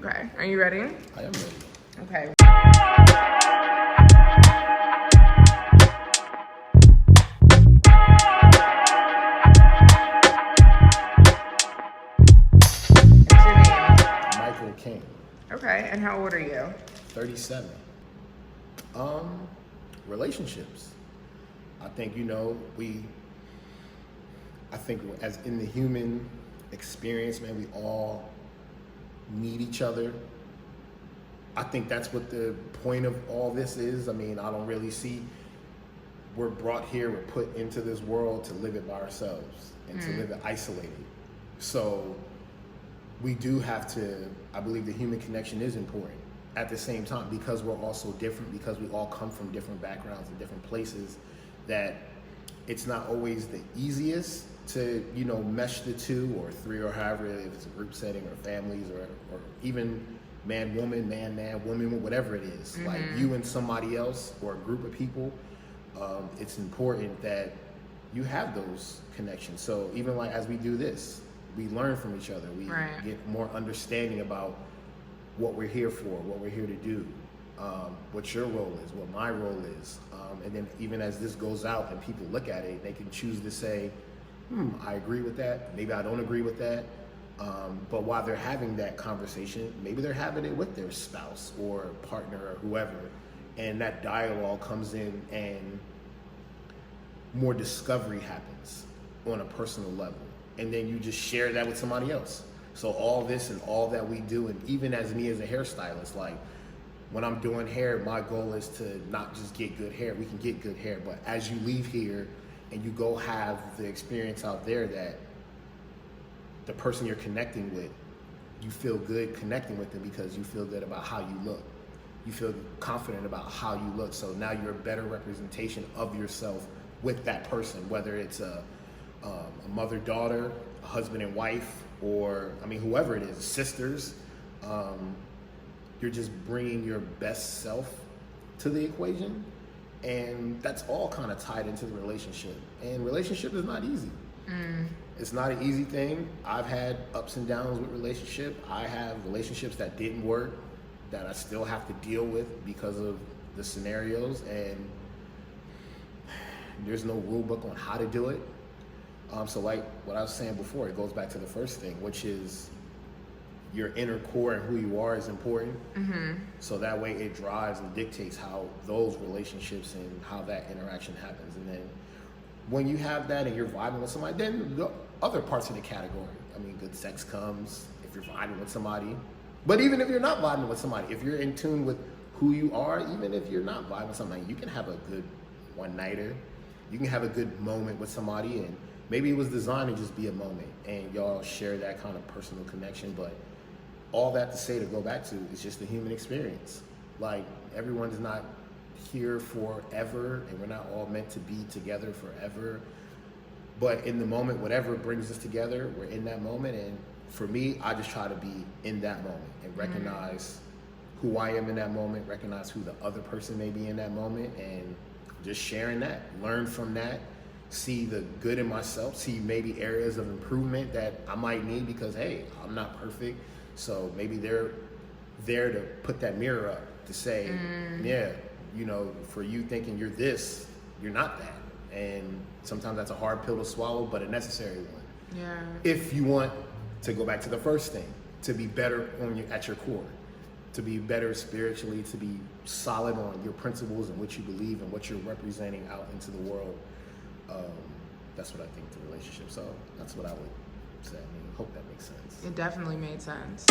Okay. Are you ready? I am ready. Okay. What's your name? Michael King, Okay. And how old are you? 37. Relationships. I think, I think as in the human experience, man, we all need each other. I think that's what the point of all this is. I mean, I don't really see, we're brought here, we're put into this world to live it by ourselves and to live it isolated. So we do have to, I believe the human connection is important at the same time, because we're all so different, because we all come from different backgrounds and different places, that it's not always the easiest to, mesh the two or three, or however, if it's a group setting or families or even man, woman, woman, whatever it is, like you and somebody else or a group of people, it's important that you have those connections. So even like as we do this, we learn from each other. We get more understanding about what we're here for, what we're here to do, what your role is, what my role is. And then even as this goes out and people look at it, they can choose to say, I agree with that, maybe I don't agree with that. But while they're having that conversation, maybe they're having it with their spouse or partner or whoever, and that dialogue comes in and more discovery happens on a personal level. And then you just share that with somebody else. So all this and all that we do, and even as me as a hairstylist, like when I'm doing hair, my goal is to not just get good hair. We can get good hair, but as you leave here and you go have the experience out there, that the person you're connecting with, you feel good connecting with them because you feel good about how you look. You feel confident about how you look. So now you're a better representation of yourself with that person, whether it's a mother-daughter, a husband and wife, or whoever it is, sisters. You're just bringing your best self to the equation, and that's all kind of tied into the relationship. And relationship is not easy. It's not an easy thing. I've had ups and downs with relationship. I have relationships that didn't work, that I still have to deal with because of the scenarios, and there's no rule book on how to do it. So like what I was saying before, it goes back to the first thing, which is your inner core and who you are is important. So that way it drives and dictates how those relationships and how that interaction happens. And then when you have that and you're vibing with somebody, then the other parts of the category, good sex comes if you're vibing with somebody. But even if you're not vibing with somebody, if you're in tune with who you are, even if you're not vibing with somebody, you can have a good one-nighter. You can have a good moment with somebody, and maybe it was designed to just be a moment and y'all share that kind of personal connection. But all that to say, to go back to, is just the human experience. Like, everyone's not here forever, and we're not all meant to be together forever. But in the moment, whatever brings us together, we're in that moment. And for me, I just try to be in that moment and recognize who I am in that moment, recognize who the other person may be in that moment, and just sharing that, learn from that, see the good in myself, see maybe areas of improvement that I might need, because hey, I'm not perfect. So maybe they're there to put that mirror up to say, for you thinking you're this, you're not that. And sometimes that's a hard pill to swallow, but a necessary one. Yeah. If you want to go back to the first thing, to be better at your core, to be better spiritually, to be solid on your principles and what you believe and what you're representing out into the world. That's what I think the relationship. So that's what I would say. Hope that makes sense. It definitely made sense.